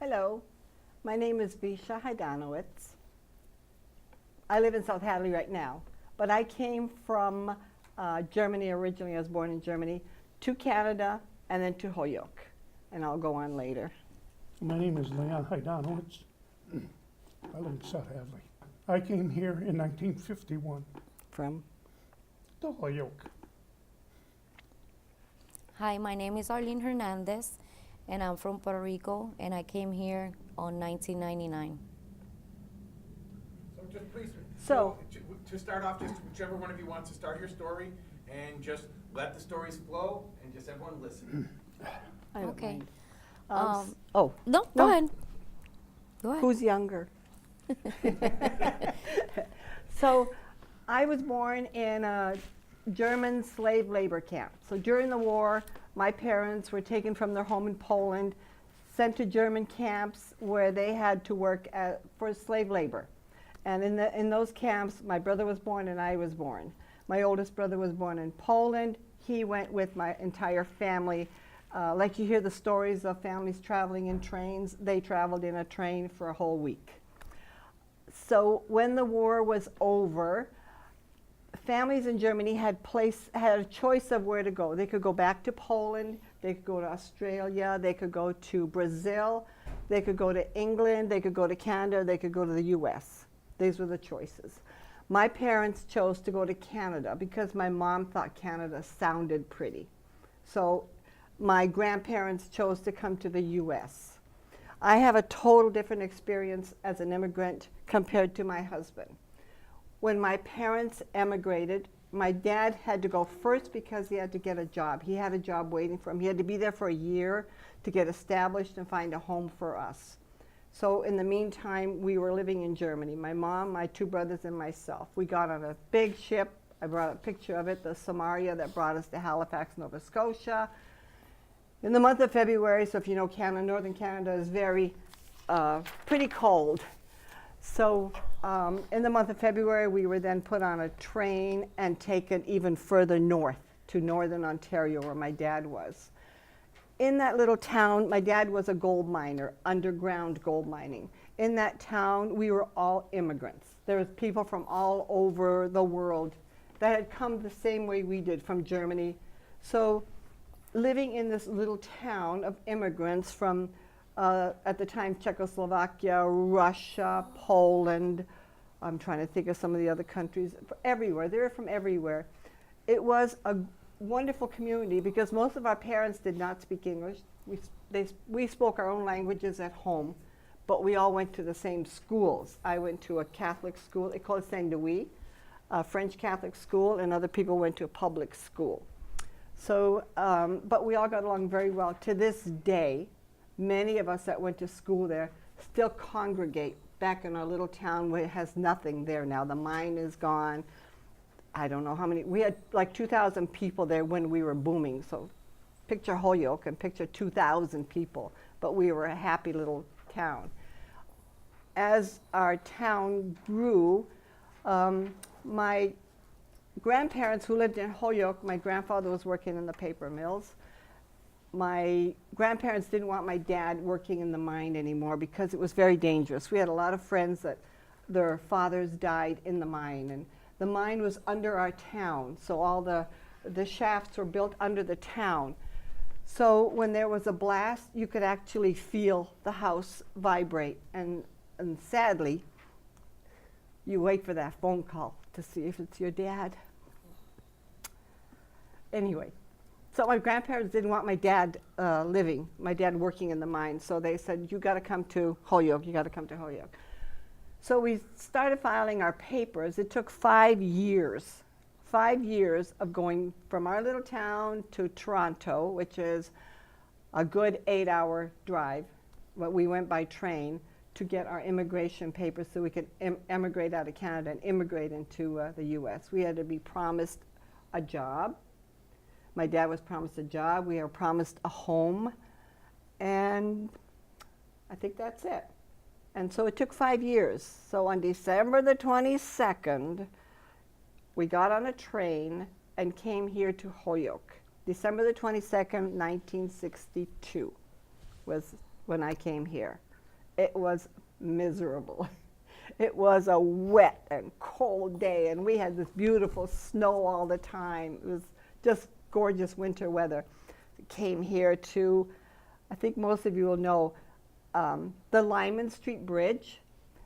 Hello, my name is Vicha Hajdamowicz. I live in South Hadley right now, but I came from Germany originally. I was born in Germany, to Canada, and then to Holyoke, and I'll go on later. My name is Leon Hajdamowicz. I live in South Hadley. I came here in 1951 From? to Holyoke. Hi, my name is Arlin Hernandez, and I'm from Puerto Rico, and I came here on 1999. So just please, So- to start off, just whichever one of you wants to start your story, and just let the stories flow, and just everyone listen. I don't Okay. mind. No, No. go ahead. Go ahead. Who's younger? So, I was born in a German slave labor camp. So during the war, my parents were taken from their home in Poland, sent to German camps where they had to work for slave labor. And in those camps, my brother was born and I was born. My oldest brother was born in Poland. He went with my entire family. Like you hear the stories of families traveling in trains, they traveled in a train for a whole week. So when the war was over, families in Germany had a choice of where to go. They could go back to Poland, they could go to Australia, they could go to Brazil, they could go to England, they could go to Canada, they could go to the US. These were the choices. My parents chose to go to Canada because my mom thought Canada sounded pretty. So my grandparents chose to come to the US. I have a total different experience as an immigrant compared to my husband. When my parents emigrated, my dad had to go first because he had to get a job. He had a job waiting for him. He had to be there for a year to get established and find a home for us. So in the meantime, we were living in Germany. My mom, my two brothers, and myself. We got on a big ship. I brought a picture of it, the Samaria, that brought us to Halifax, Nova Scotia. In the month of February, so if you know Canada, northern Canada is pretty cold. So in the month of February, we were then put on a train and taken even further north to northern Ontario, where my dad was. In that little town, my dad was a gold miner, underground gold mining. In that town, we were all immigrants. There was people from all over the world that had come the same way we did from Germany. So living in this little town of immigrants from at the time, Czechoslovakia, Russia, Poland, I'm trying to think of some of the other countries, everywhere. They were from everywhere. It was a wonderful community because most of our parents did not speak English. We spoke our own languages at home, but we all went to the same schools. I went to a Catholic school, École Saint-Louis, a French Catholic school, and other people went to a public school. So, but we all got along very well. To this day, many of us that went to school there still congregate back in our little town where it has nothing there now. The mine is gone. I don't know how many. We had like 2,000 people there when we were booming. So picture Holyoke and picture 2,000 people. But we were a happy little town. As our town grew, my grandparents who lived in Holyoke, my grandfather was working in the paper mills. My grandparents didn't want my dad working in the mine anymore because it was very dangerous. We had a lot of friends that their fathers died in the mine, and the mine was under our town, so all the shafts were built under the town. So when there was a blast, you could actually feel the house vibrate, and sadly, you wait for that phone call to see if it's your dad. Anyway. So my grandparents didn't want my dad working in the mine. So they said, you got to come to Holyoke, you got to come to Holyoke. So we started filing our papers. It took 5 years of going from our little town to Toronto, which is a good 8-hour drive. But we went by train to get our immigration papers so we could emigrate out of Canada and immigrate into the US. We had to be promised a job. My dad was promised a job, we were promised a home, and I think that's it. And so it took 5 years. So on December the 22nd, we got on a train and came here to Holyoke. December the 22nd, 1962 was when I came here. It was miserable. It was a wet and cold day, and we had this beautiful snow all the time. It was just gorgeous winter weather. Came here to, I think most of you will know, the Lyman Street Bridge.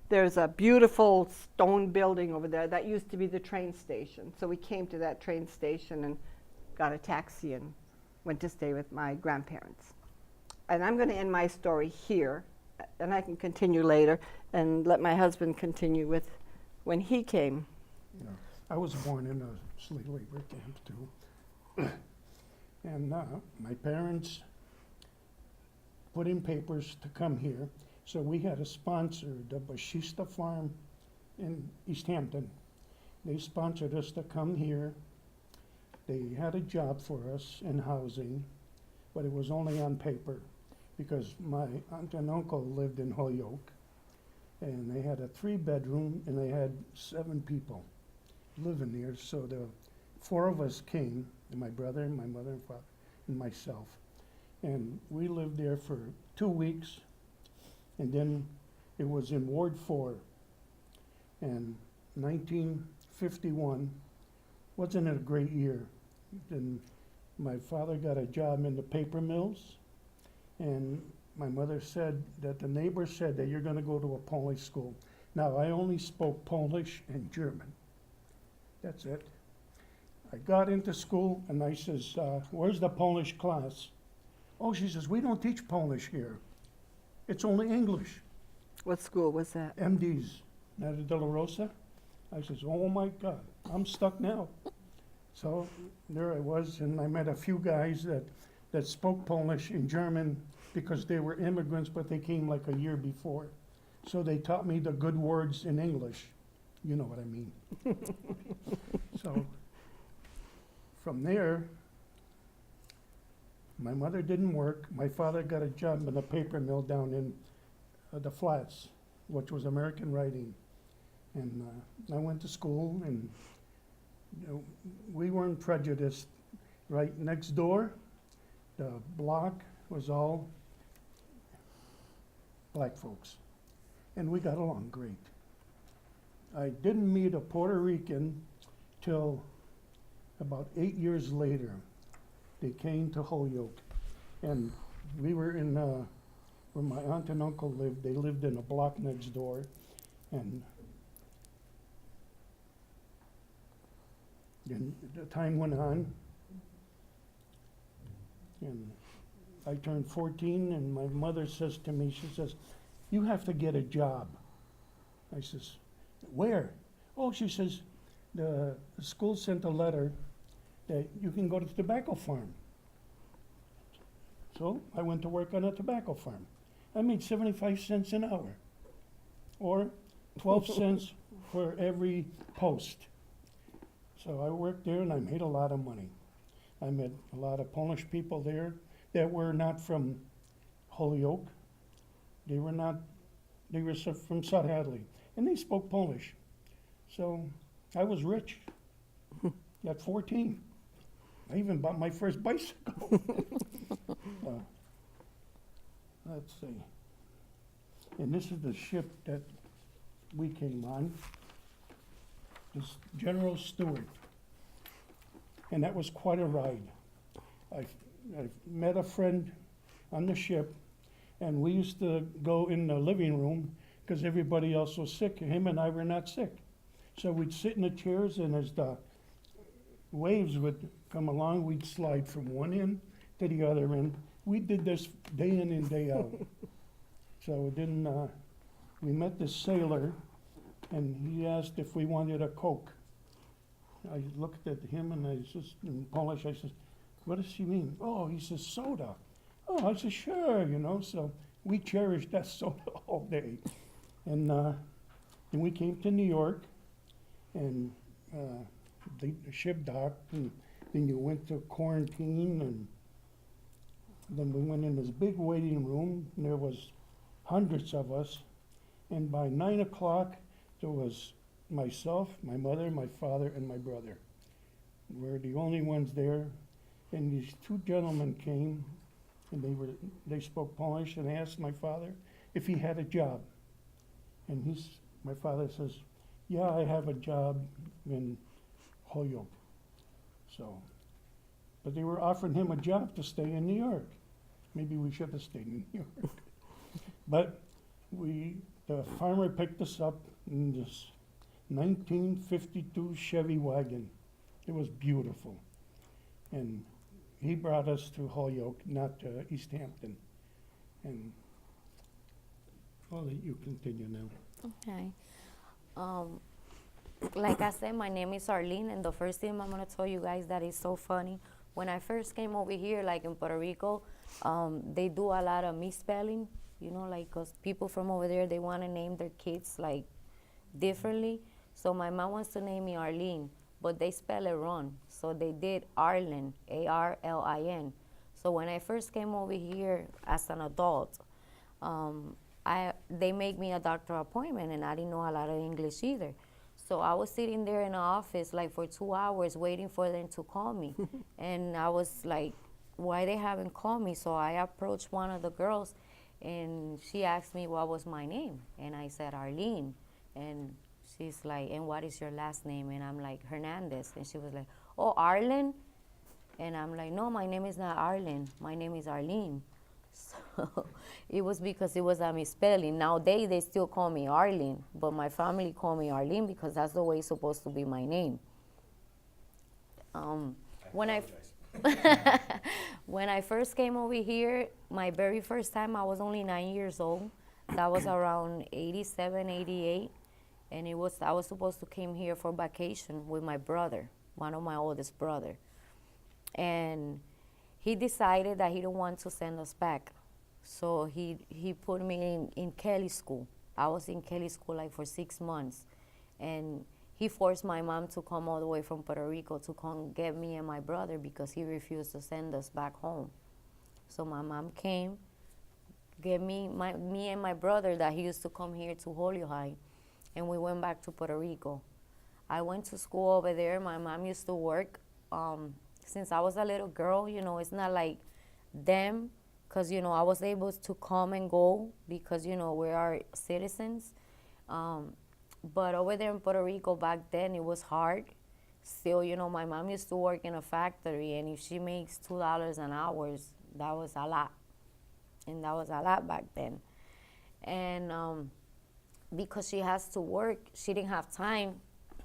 There's a beautiful stone building over there. That used to be the train station. So we came to that train station and got a taxi and went to stay with my grandparents. And I'm going to end my story here, and I can continue later and let my husband continue with when he came. Yeah. I was born in a slave labor camp too. And my parents put in papers to come here. So we had a sponsor, the Bashista Farm in East Hampton. They sponsored us to come here. They had a job for us in housing, but it was only on paper because my aunt and uncle lived in Holyoke, and they had a 3-bedroom, and they had 7 people living there. So the 4 of us came, and my brother and my mother and father and myself. And we lived there for 2 weeks, and then it was in Ward 4. And 1951 wasn't it a great year. Then my father got a job in the paper mills, and my mother said that the neighbor said that you're gonna go to a Polish school. Now, I only spoke Polish and German. That's it. I got into school and I says, where's the Polish class? Oh, she says, we don't teach Polish here. It's only English. What school was that? MD's, Nata de la Rosa. I says, oh my God, I'm stuck now. So there I was, and I met a few guys that spoke Polish and German because they were immigrants, but they came like a year before. So they taught me the good words in English. You know what I mean. So from there, my mother didn't work. My father got a job in a paper mill down in the Flats, which was American Writing. And I went to school, and you know, we weren't prejudiced. Right next door, the block was all black folks, and we got along great. I didn't meet a Puerto Rican till about 8 years later. They came to Holyoke, and we were in where my aunt and uncle lived. They lived in a block next door, and then the time went on, and I turned 14, and my mother says to me, she says, you have to get a job. I says, where? Oh, she says, the school sent a letter that you can go to the tobacco farm. So I went to work on a tobacco farm. I made 75 cents an hour, or 12 cents for every post. So I worked there, and I made a lot of money. I met a lot of Polish people there that were not from Holyoke. They were from South Hadley, and they spoke Polish. So I was rich at 14. I even bought my first bicycle. Let's see. And this is the ship that we came on, this General Stewart. And that was quite a ride. I met a friend on the ship, and we used to go in the living room because everybody else was sick. Him and I were not sick. So we'd sit in the chairs, and as the waves would come along, we'd slide from one end to the other end. We did this day in and day out. So then we met this sailor, and he asked if we wanted a Coke. I looked at him, and I says, in Polish, I said, what does she mean? Oh, he says, soda. Oh, I said, sure, you know. So we cherished that soda all day. And then we came to New York, and the ship docked, and then you went to quarantine, and then we went in this big waiting room, and there was hundreds of us, and by 9 o'clock, there was myself, my mother, my father, and my brother. We were the only ones there, and these 2 gentlemen came, and they spoke Polish, and I asked my father if he had a job. And my father says, yeah, I have a job in Holyoke. So, but they were offering him a job to stay in New York. Maybe we should have stayed in New York. But the farmer picked us up in this 1952 Chevy wagon. It was beautiful. And he brought us to Holyoke, not to East Hampton. And I'll let you continue now. Okay. Like I said, my name is Arlin, and the first thing I'm gonna tell you guys that is so funny. When I first came over here, like in Puerto Rico, they do a lot of misspelling, you know, like 'cause people from over there, they wanna name their kids like differently. So my mom wants to name me Arlene, but they spell it wrong. So they did Arlin, Arlin. So when I first came over here as an adult, they made me a doctor appointment, and I didn't know a lot of English either. So I was sitting there in the office like for 2 hours waiting for them to call me. And I was like, why they haven't called me? So I approached one of the girls, and she asked me what was my name. And I said, Arlene. And she's like, and what is your last name? And I'm like, Hernandez. And she was like, oh, Arlen? And I'm like, no, my name is not Arlen. My name is Arlene. So it was because it was a misspelling. Nowadays, they still call me Arlene, but my family call me Arlene because that's the way it's supposed to be my name. When I first came over here, my very first time, I was only 9 years old. That was around 87, 88. And I was supposed to came here for vacation with my brother, one of my oldest brother. And he decided that he didn't want to send us back. So he put me in Kelly school. I was in Kelly school like for 6 months. And he forced my mom to come all the way from Puerto Rico to come get me and my brother because he refused to send us back home. So my mom came, get me and my brother that he used to come here to Holyoke, and we went back to Puerto Rico. I went to school over there. My mom used to work. Since I was a little girl, you know, it's not like them, because, you know, I was able to come and go because, you know, we are citizens. But over there in Puerto Rico back then, it was hard. Still, you know, my mom used to work in a factory, and if she makes $2 an hour, that was a lot. And that was a lot back then. And because she has to work, she didn't have time.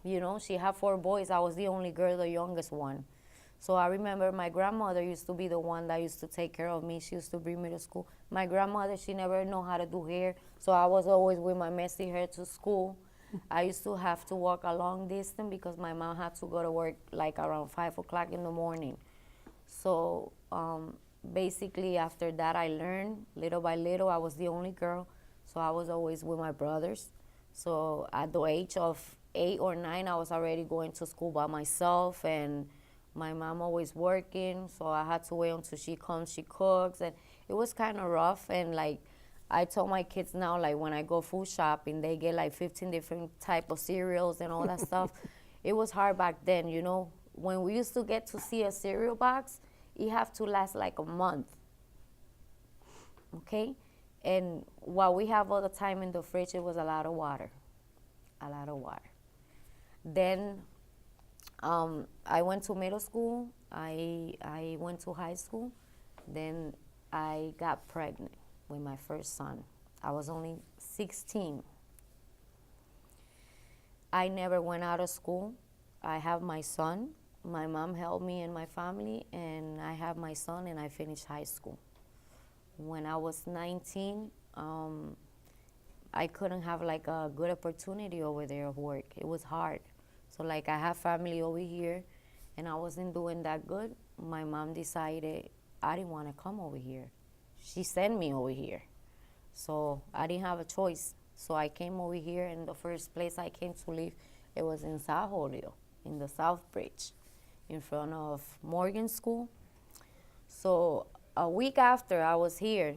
You know, she had 4 boys. I was the only girl, the youngest one. So I remember my grandmother used to be the one that used to take care of me. She used to bring me to school. My grandmother, she never knew how to do hair, so I was always with my messy hair to school. I used to have to walk a long distance because my mom had to go to work like around 5 o'clock in the morning. So basically after that I learned little by little. I was the only girl, so I was always with my brothers. So at the age of 8 or 9, I was already going to school by myself, and my mom always working, so I had to wait until she comes, she cooks, and it was kind of rough. And like I told my kids now, like when I go food shopping, they get like 15 different type of cereals and all that stuff. It was hard back then, you know. When we used to get to see a cereal box, it have to last like a month, okay? And what we have all the time in the fridge, it was a lot of water, a lot of water. Then I went to middle school, I went to high school, then I got pregnant with my first son. I was only 16. I never went out of school. I have my son. My mom helped me and my family, and I have my son, and I finished high school. When I was 19, I couldn't have like a good opportunity over there of work. It was hard. So like I have family over here, and I wasn't doing that good. My mom decided I didn't want to come over here. She sent me over here. So I didn't have a choice. So I came over here, and the first place I came to live, it was in South Holyoke, in the South Bridge, in front of Morgan School. So a week after I was here,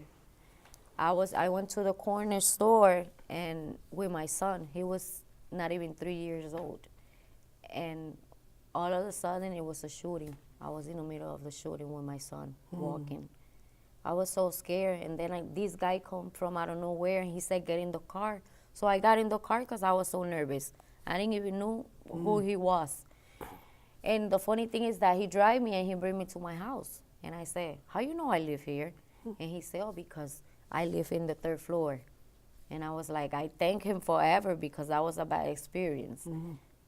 I went to the corner store and with my son. He was not even 3 years old. And all of a sudden, it was a shooting. I was in the middle of the shooting with my son, walking. I was so scared. And then this guy come from I don't know where, and he said, get in the car. So I got in the car because I was so nervous. I didn't even know who he was. And the funny thing is that he drive me and he bring me to my house. And I said, how you know I live here? And he said, oh, because I live in the 3rd floor. And I was like, I thank him forever because that was a bad experience.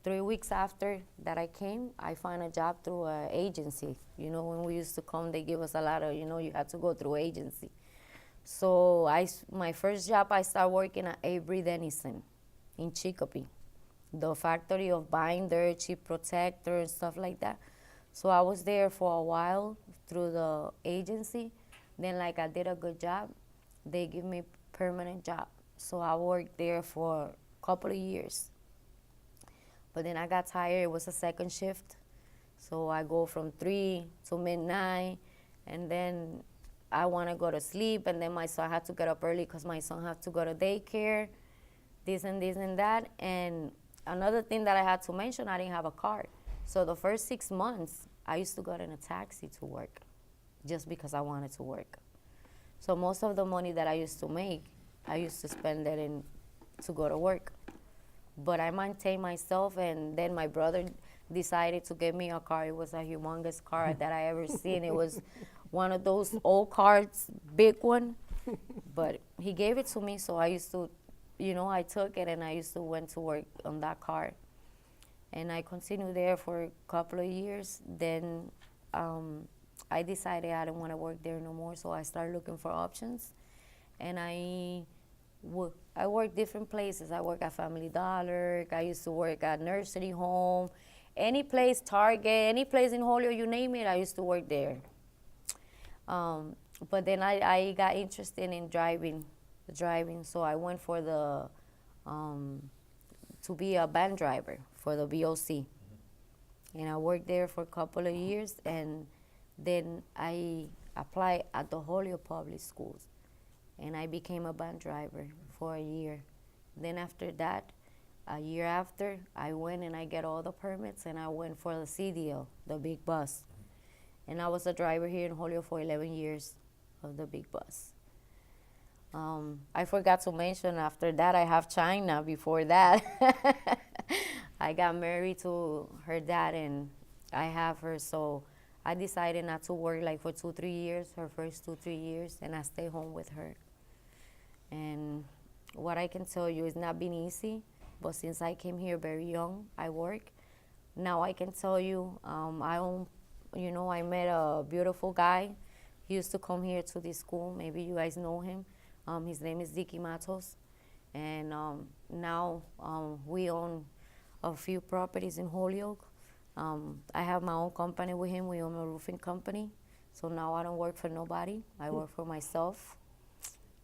3 weeks after that I came, I found a job through an agency. You know, when we used to come, they give us a lot of, you know, you had to go through agency. So my first job, I started working at Avery Dennison in Chicopee, the factory of binder, chip protector, and stuff like that. So I was there for a while through the agency. Then, like, I did a good job. They give me permanent job. So I worked there for a couple of years. But then I got tired. It was a 2nd shift. So I go from 3 to midnight, and then I want to go to sleep, and then my son had to get up early because my son had to go to daycare, this and that. And another thing that I had to mention, I didn't have a car. So the first 6 months, I used to go in a taxi to work just because I wanted to work. So most of the money that I used to make, I used to spend it to go to work. But I maintained myself, and then my brother decided to get me a car. It was a humongous car that I ever seen. It was one of those old cars, big one. But he gave it to me, so I used to, you know, I took it and I used to went to work on that car. And I continued there for a couple of years. Then I decided I didn't want to work there no more, so I started looking for options. And I worked different places. I worked at Family Dollar. I used to work at nursery home. Any place, Target, any place in Holyoke, you name it, I used to work there. But then I got interested in driving, so I went for to be a van driver for the BOC. And I worked there for a couple of years, and then I applied at the Holyoke Public Schools, and I became a van driver for a year. Then after that, a year after, I went and I get all the permits, and I went for the CDL, the big bus. And I was a driver here in Holyoke for 11 years of the big bus. I forgot to mention, after that, I have China before that. I got married to her dad, and I have her, so I decided not to work like for 2-3 years, her first 2-3 years, and I stay home with her. And what I can tell you, it's not been easy, but since I came here very young, I work. Now I can tell you, I met a beautiful guy. He used to come here to this school. Maybe you guys know him. His name is Dicky Matos. And now we own a few properties in Holyoke. I have my own company with him. We own a roofing company. So now I don't work for nobody. I work for myself.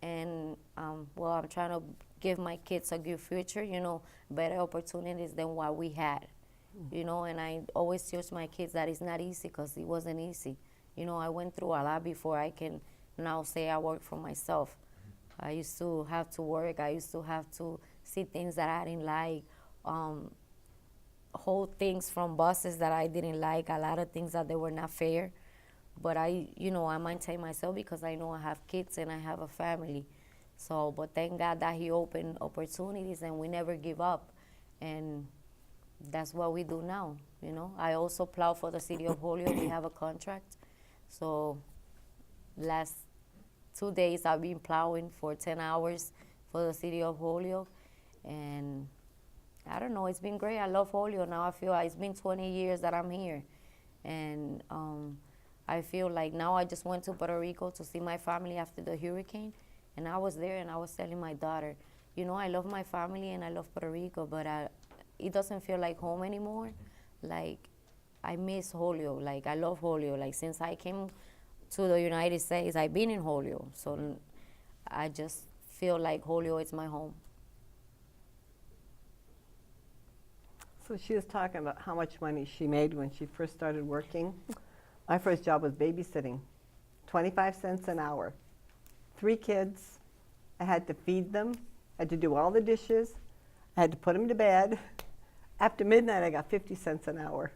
And, I'm trying to give my kids a good future, better opportunities than what we had. And I always teach my kids that it's not easy, because it wasn't easy. I went through a lot before I can now say I work for myself. I used to have to work. I used to have to see things that I didn't like, hold things from bosses that I didn't like, a lot of things that they were not fair. But I maintain myself because I know I have kids and I have a family. So, but thank God that he opened opportunities, and we never give up. And that's what we do now, I also plow for the city of Holyoke. We have a contract. So last 2 days I've been plowing for 10 hours for the city of Holyoke. And I don't know, it's been great. I love Holyoke. Now I feel like it's been 20 years that I'm here. And I feel like now I just went to Puerto Rico to see my family after the hurricane. And I was there and I was telling my daughter, I love my family and I love Puerto Rico, but it doesn't feel like home anymore. Like, I miss Holyoke. Like, I love Holyoke. Like, since I came to the United States, I've been in Holyoke. So I just feel like Holyoke is my home. So she was talking about how much money she made when she first started working. My first job was babysitting, 25 cents an hour. 3 kids. I had to feed them. I had to do all the dishes. I had to put them to bed. After midnight, I got 50 cents an hour.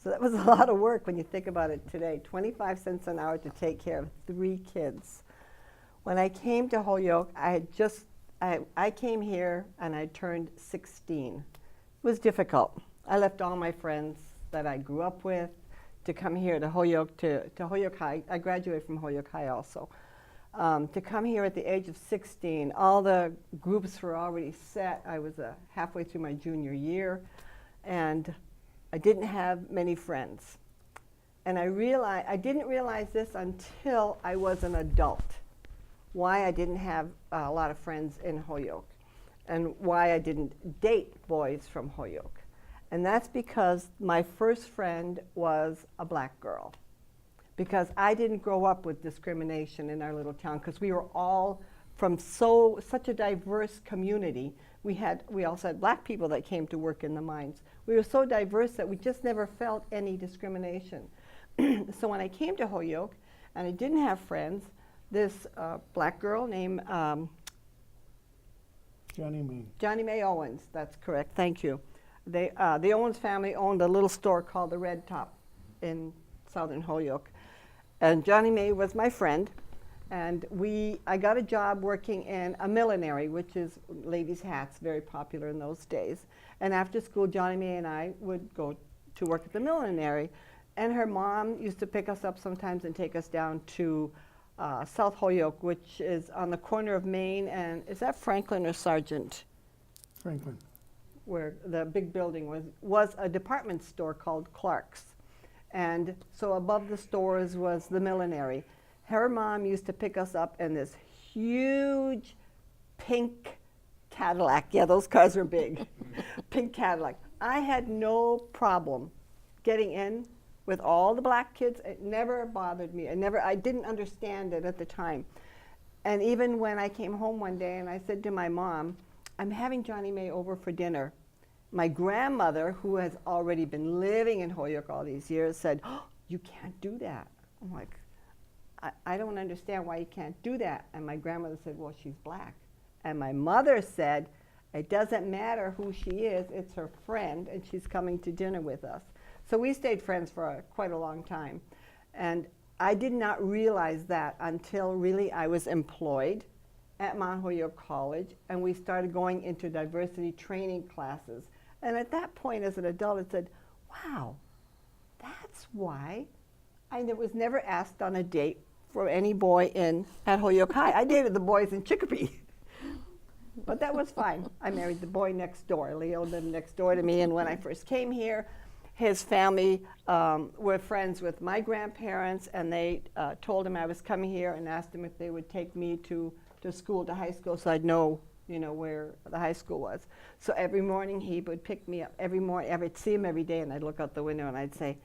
So that was a lot of work when you think about it today. 25 cents an hour to take care of 3 kids. When I came to Holyoke, I came here and I turned 16. It was difficult. I left all my friends that I grew up with to come here to Holyoke, to Holyoke High. I graduated from Holyoke High also. To come here at the age of 16, all the groups were already set. I was halfway through my junior year, and I didn't have many friends. And I didn't realize this until I was an adult, why I didn't have a lot of friends in Holyoke, and why I didn't date boys from Holyoke. And that's because my first friend was a black girl. Because I didn't grow up with discrimination in our little town, because we were all from such a diverse community. We also had black people that came to work in the mines. We were so diverse that we just never felt any discrimination. So when I came to Holyoke and I didn't have friends, this black girl named Johnny Mae Owens, that's correct, thank you. The Owens family owned a little store called the Red Top in southern Holyoke. And Johnny Mae was my friend, and I got a job working in a millinery, which is ladies' hats, very popular in those days. And after school, Johnny Mae and I would go to work at the millinery, and her mom used to pick us up sometimes and take us down to South Holyoke, which is on the corner of Main and, is that Franklin or Sargent? Franklin. Where the big building was a department store called Clark's. And so above the stores was the millinery. Her mom used to pick us up in this huge pink Cadillac. Yeah, those cars were big. Pink Cadillac. I had no problem getting in with all the black kids. It never bothered me. I didn't understand it at the time. And even when I came home one day and I said to my mom, I'm having Johnny Mae over for dinner. My grandmother, who has already been living in Holyoke all these years, said, oh, you can't do that. I'm like, I don't understand why you can't do that. And my grandmother said, well, she's black. And my mother said, it doesn't matter who she is, it's her friend, and she's coming to dinner with us. So we stayed friends for quite a long time. And I did not realize that until really I was employed at Mount Holyoke College, and we started going into diversity training classes. And at that point, as an adult, I said, wow, that's why I was never asked on a date for any boy at Holyoke High. I dated the boys in Chicopee, but that was fine. I married the boy next door. Leo lived next door to me, and when I first came here, his family were friends with my grandparents, and they told him I was coming here and asked him if they would take me to school, to high school, so I'd know, where the high school was. So every morning he would pick me up. Every morning, I would see him every day, and I'd look out the window and I'd say,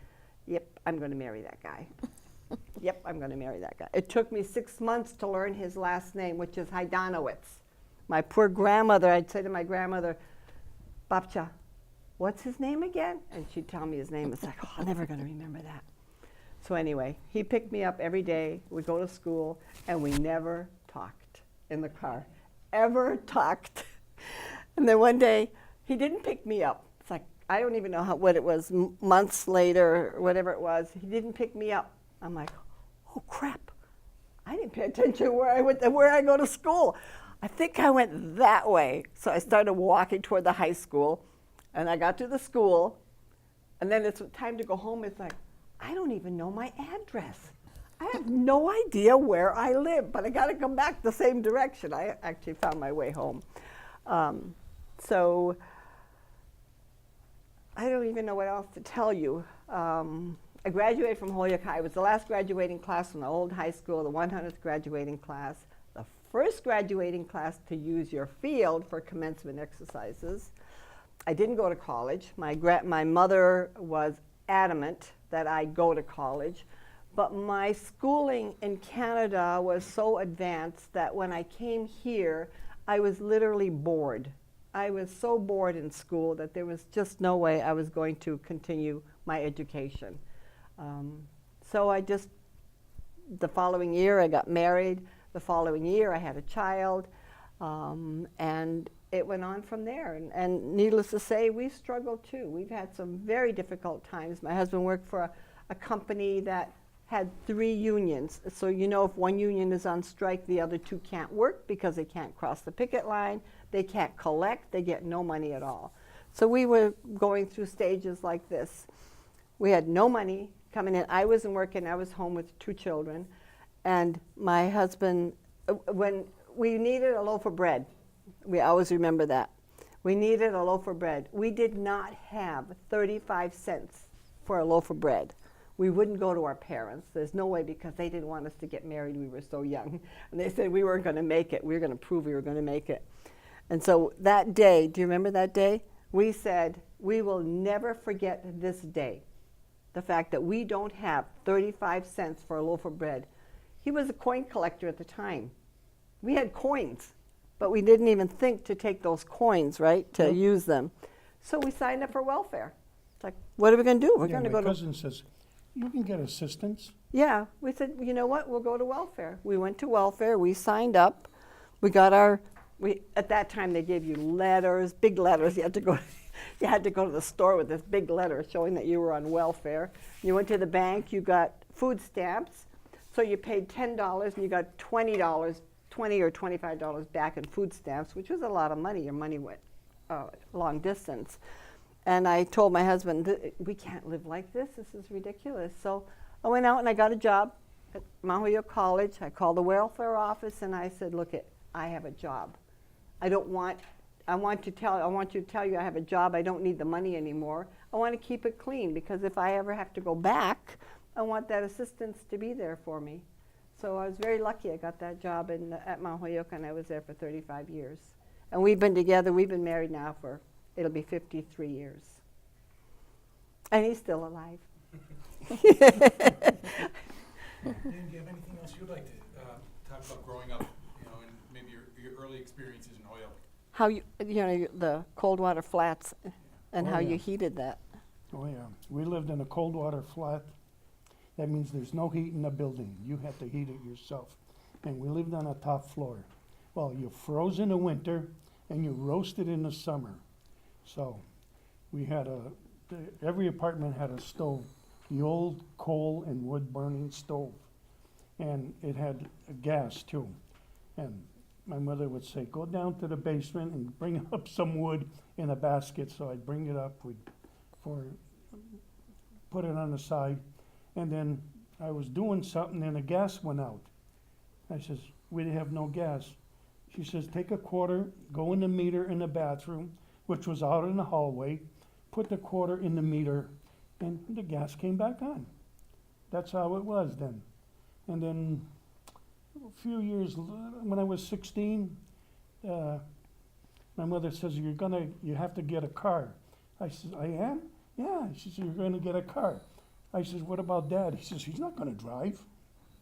yep, I'm going to marry that guy. Yep, I'm going to marry that guy. It took me 6 months to learn his last name, which is Hajdamowicz. My poor grandmother, I'd say to my grandmother, Babcha, what's his name again? And she'd tell me his name. It's like, oh, I'm never going to remember that. So anyway, he picked me up every day. We'd go to school, and we never talked in the car, ever talked. And then one day, he didn't pick me up. It's like, I don't even know what it was, months later, or whatever it was. He didn't pick me up. I'm like, oh crap, I didn't pay attention to where I go to school. I think I went that way. So I started walking toward the high school, and I got to the school, and then it's time to go home. It's like, I don't even know my address. I have no idea where I live, but I got to come back the same direction. I actually found my way home. So I don't even know what else to tell you. I graduated from Holyoke High. It was the last graduating class from the old high school, the 100th graduating class, the first graduating class to use your field for commencement exercises. I didn't go to college. My mother was adamant that I go to college. But my schooling in Canada was so advanced that when I came here, I was literally bored. I was so bored in school that there was just no way I was going to continue my education. So the following year I got married. The following year I had a child. And it went on from there. And needless to say, we struggled too. We've had some very difficult times. My husband worked for a company that had 3 unions. So you know, if one union is on strike, the other 2 can't work because they can't cross the picket line, they can't collect, they get no money at all. So we were going through stages like this. We had no money coming in. I wasn't working, I was home with 2 children. And my husband, when we needed a loaf of bread, we always remember that. We needed a loaf of bread. We did not have 35 cents for a loaf of bread. We wouldn't go to our parents. There's no way, because they didn't want us to get married. We were so young. And they said we weren't going to make it. We were going to prove we were going to make it. And so that day, do you remember that day? We said, we will never forget this day. The fact that we don't have 35 cents for a loaf of bread. He was a coin collector at the time. We had coins, but we didn't even think to take those coins, right, to use them. So we signed up for welfare. It's like, what are we going to do? We're going to go My cousin says, you can get assistance. Yeah, we said, you know what, we'll go to welfare. We went to welfare, we signed up, we got our, at that time they gave you letters, big letters. You had to go to the store with this big letter showing that you were on welfare. You went to the bank, you got food stamps, so you paid $10 and you got $20 or $25 back in food stamps, which was a lot of money. Your money went long distance. And I told my husband, we can't live like this. This is ridiculous. So I went out and I got a job at Mahoyo College. I called the welfare office and I said, look, I have a job. I want you to tell you I have a job. I don't need the money anymore. I want to keep it clean, because if I ever have to go back, I want that assistance to be there for me. So I was very lucky I got that job at Mount Holyoke, and I was there for 35 years. And we've been together, we've been married now for, it'll be 53 years. And he's still alive. Dan, do you have anything else you'd like to talk about growing up, and maybe your early experiences in Holyoke? How the cold water flats and how Yeah. you heated that. Oh, yeah. We lived in a cold water flat. That means there's no heat in the building. You have to heat it yourself. And we lived on a top floor. Well, you froze in the winter and you roasted in the summer. So we had every apartment had a stove, the old coal and wood burning stove. And it had gas too. And my mother would say, go down to the basement and bring up some wood in a basket. So I'd bring it up, put it on the side. And then I was doing something and the gas went out. I says, we have no gas. She says, take a quarter, go in the meter in the bathroom, which was out in the hallway, put the quarter in the meter, and the gas came back on. That's how it was then. And then a few years, when I was 16, my mother says, you have to get a car. I says, I am? Yeah. She says, you're going to get a car. I says, what about Dad? He says, he's not going to drive.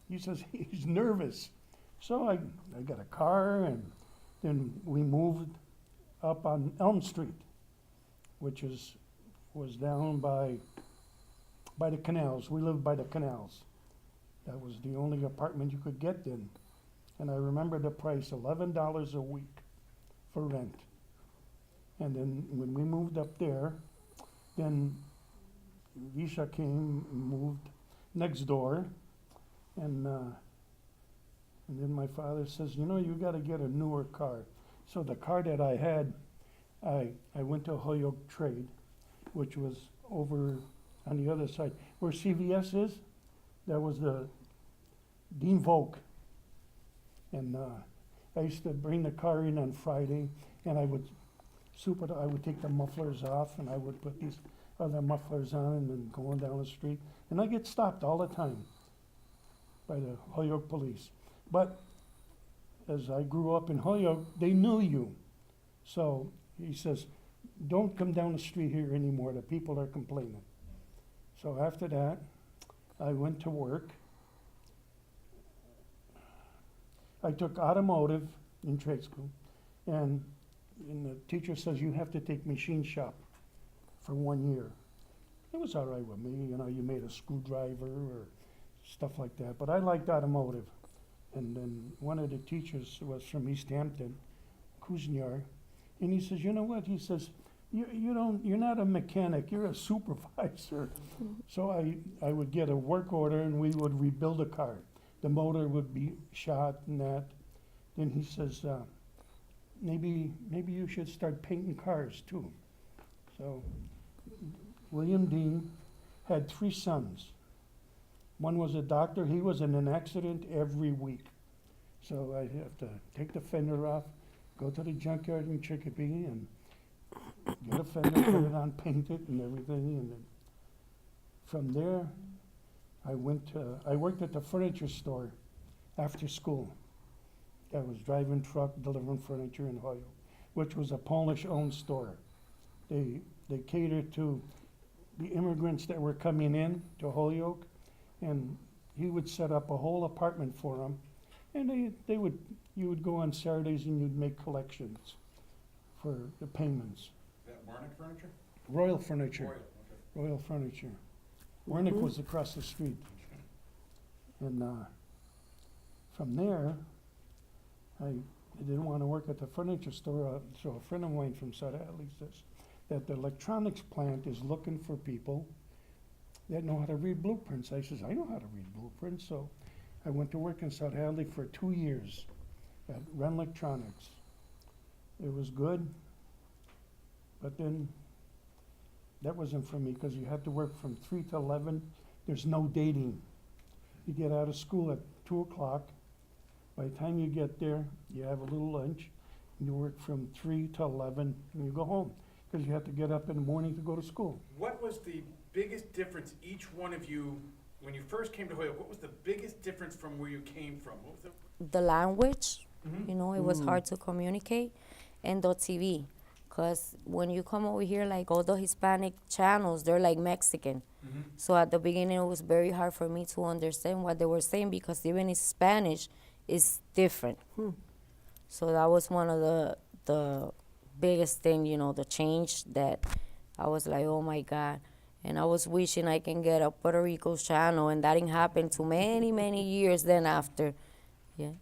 He says, he's nervous. So I got a car, and then we moved up on Elm Street, which was down by the canals. We lived by the canals. That was the only apartment you could get then. And I remember the price, $11 a week for rent. And then when we moved up there, then Vicha came and moved next door, and then my father says, you got to get a newer car. So the car that I had, I went to Holyoke Trade, which was over on the other side. Where CVS is, that was the Dean Volk. And I used to bring the car in on Friday, and I would take the mufflers off, and I would put these other mufflers on, and then going down the street. And I get stopped all the time by the Holyoke police. But as I grew up in Holyoke, they knew you. So he says, don't come down the street here anymore. The people are complaining. So after that, I went to work. I took automotive in trade school, and the teacher says, you have to take machine shop for 1 year. It was all right with me, you made a screwdriver or stuff like that, but I liked automotive. And then one of the teachers was from East Hampton, Kuzniar, and he says, you know what? He says, you're not a mechanic, you're a supervisor. So I would get a work order and we would rebuild a car. The motor would be shot and that. Then he says, maybe you should start painting cars too. So William Dean had 3 sons. One was a doctor. He was in an accident every week. So I'd have to take the fender off, go to the junkyard in Chicopee and get a fender, put it on, paint it and everything. And then from there, I worked at the furniture store after school. I was driving truck, delivering furniture in Holyoke, which was a Polish-owned store. They catered to the immigrants that were coming in to Holyoke, and he would set up a whole apartment for them. And you would go on Saturdays and you'd make collections for the payments. Is that Warnick Furniture? Royal Furniture. Royal, okay. Royal Furniture. Wernick was across the street. And from there, I didn't want to work at the furniture store, so a friend of mine from South Hadley says that the electronics plant is looking for people that know how to read blueprints. I says, I know how to read blueprints, so I went to work in South Hadley for 2 years at Ren Electronics. It was good, but then that wasn't for me because you had to work from 3 to 11. There's no dating. You get out of school at 2 o'clock. By the time you get there, you have a little lunch, and you work from 3 to 11, and you go home because you have to get up in the morning to go to school. What was the biggest difference each one of you, when you first came to Holyoke, what was the biggest difference from where you came from? What was The language, Mhm. you know, it was hard to communicate, and the TV. Because when you come over here, like all the Hispanic channels, they're like Mexican. So at the beginning, it was very hard for me to understand what they were saying because even in Spanish, it's different. So that was one of the biggest thing, you know, the change that I was like, oh my God. And I was wishing I can get a Puerto Rico channel, and that didn't happen to many, many years then after. Yeah.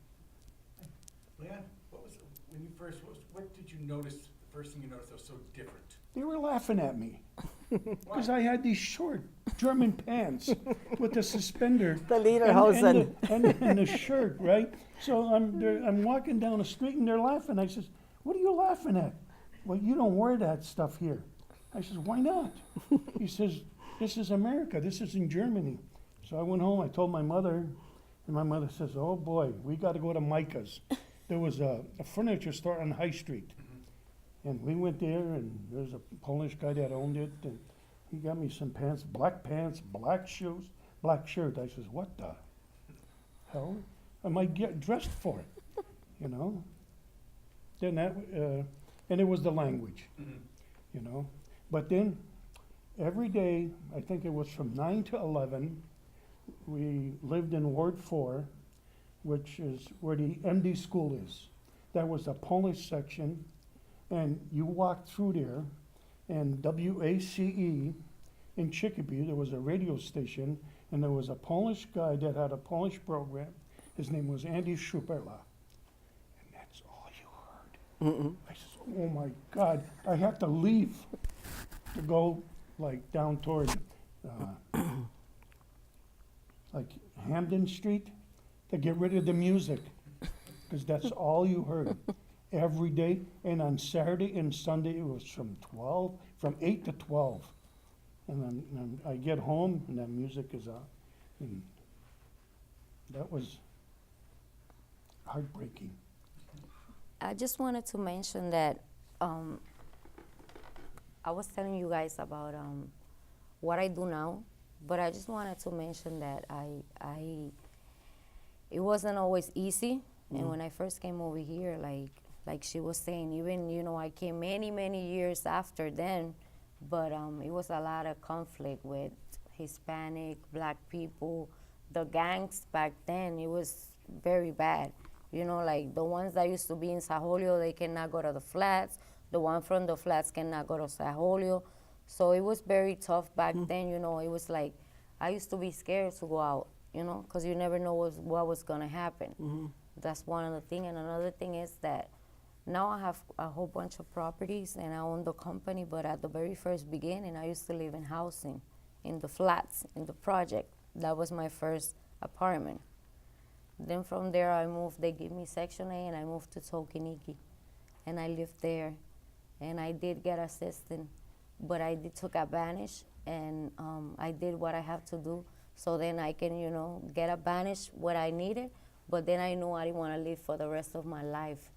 Leon, what was, when you first, what did you notice, the first thing you noticed that was so different? They were laughing at me because I had these short German pants with the suspender. The lederhosen. And the shirt, right? So I'm walking down the street and they're laughing. I says, what are you laughing at? Well, you don't wear that stuff here. I says, why not? He says, this is America. This is in Germany. So I went home. I told my mother, and my mother says, oh boy, we got to go to Micah's. There was a furniture store on High Street. And we went there, and there's a Polish guy that owned it, and he got me some pants, black shoes, black shirt. I says, what the hell am I get dressed for? You know? Then that, and it was the language, you know? But then, every day, I think it was from 9 to 11, we lived in Ward 4, which is where the MD school is. That was a Polish section. And you walked through there, and WACE in Chicopee, there was a radio station, and there was a Polish guy that had a Polish program. His name was Andy Schuperla. And that's all you heard. I said, oh my God, I had to leave to go like down toward like Hamden Street to get rid of the music, because that's all you heard. Every day, and on Saturday and Sunday it was from 8 to 12. And then I get home and that music is on. And that was heartbreaking. I just wanted to mention that I was telling you guys about what I do now, but I just wanted to mention that it wasn't always easy. And when I first came over here, like she was saying, even, you know, I came many, many years after then, but it was a lot of conflict with Hispanic, Black people. The gangs back then, it was very bad. You know, like the ones that used to be in Sajolio, they cannot go to the flats. The one from the flats cannot go to Sajolio. So it was very tough back then, you know. It was like, I used to be scared to go out, you know, because you never know what was going to happen. That's one of the things. And another thing is that Now I have a whole bunch of properties and I own the company, but at the very first beginning, I used to live in housing, in the flats, in the project. That was my first apartment. Then from there I moved, they gave me Section A and I moved to Tokeniki. And I lived there. And I did get assistance, but I took advantage and I did what I have to do. So then I can, get advantage what I needed, but then I knew I didn't want to live for the rest of my life,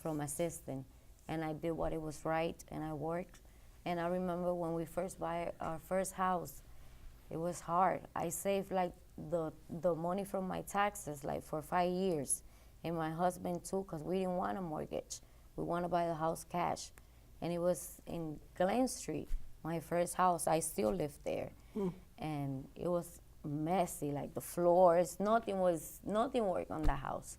from assistant. And I did what it was right and I worked. And I remember when we first buy our first house, it was hard. I saved like the money from my taxes like for 5 years, and my husband too, because we didn't want a mortgage. We want to buy the house cash. And it was in Glen Street, my first house. I still lived there. And it was messy, like the floors, nothing worked on the house.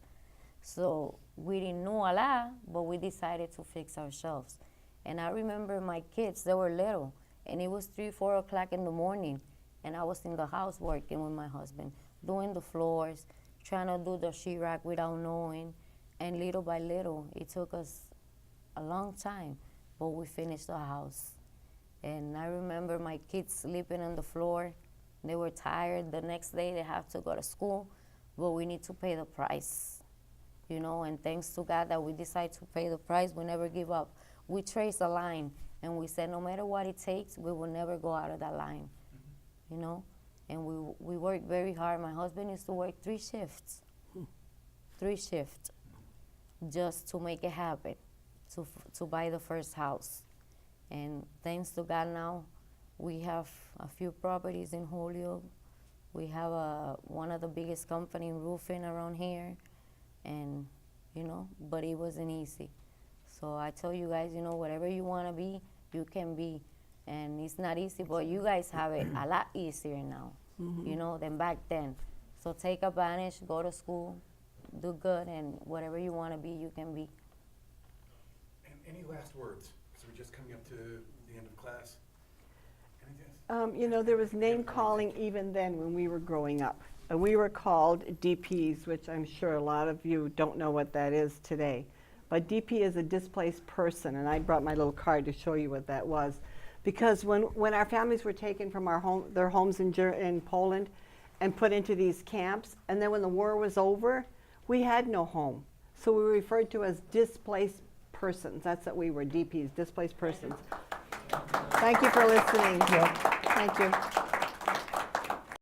So we didn't know a lot, but we decided to fix ourselves. And I remember my kids, they were little, and it was 3, 4 o'clock in the morning, and I was in the house working with my husband, doing the floors, trying to do the sheetrock without knowing. And little by little, it took us a long time, but we finished the house. And I remember my kids sleeping on the floor. They were tired. The next day, they have to go to school, but we need to pay the price, and thanks to God that we decided to pay the price. We never give up. We traced a line, and we said no matter what it takes, we will never go out of that line, And we worked very hard. My husband used to work 3 shifts, 3 shifts, just to make it happen, to buy the first house. And thanks to God now, we have a few properties in Holyoke. We have one of the biggest company in roofing around here, and but it wasn't easy. So I tell you guys, whatever you want to be, you can be. And it's not easy, but you guys have it a lot easier now, than back then. So take advantage, go to school, do good, and whatever you want to be, you can be. And any last words? So we're just coming up to the end of class. Anything? There was name calling even then when we were growing up. We were called DPs, which I'm sure a lot of you don't know what that is today. But DP is a displaced person, and I brought my little card to show you what that was. Because when our families were taken from their homes in Poland and put into these camps, and then when the war was over, we had no home. So we were referred to as displaced persons. That's what we were, DPs, displaced persons. Thank you for listening. Yeah. Thank you.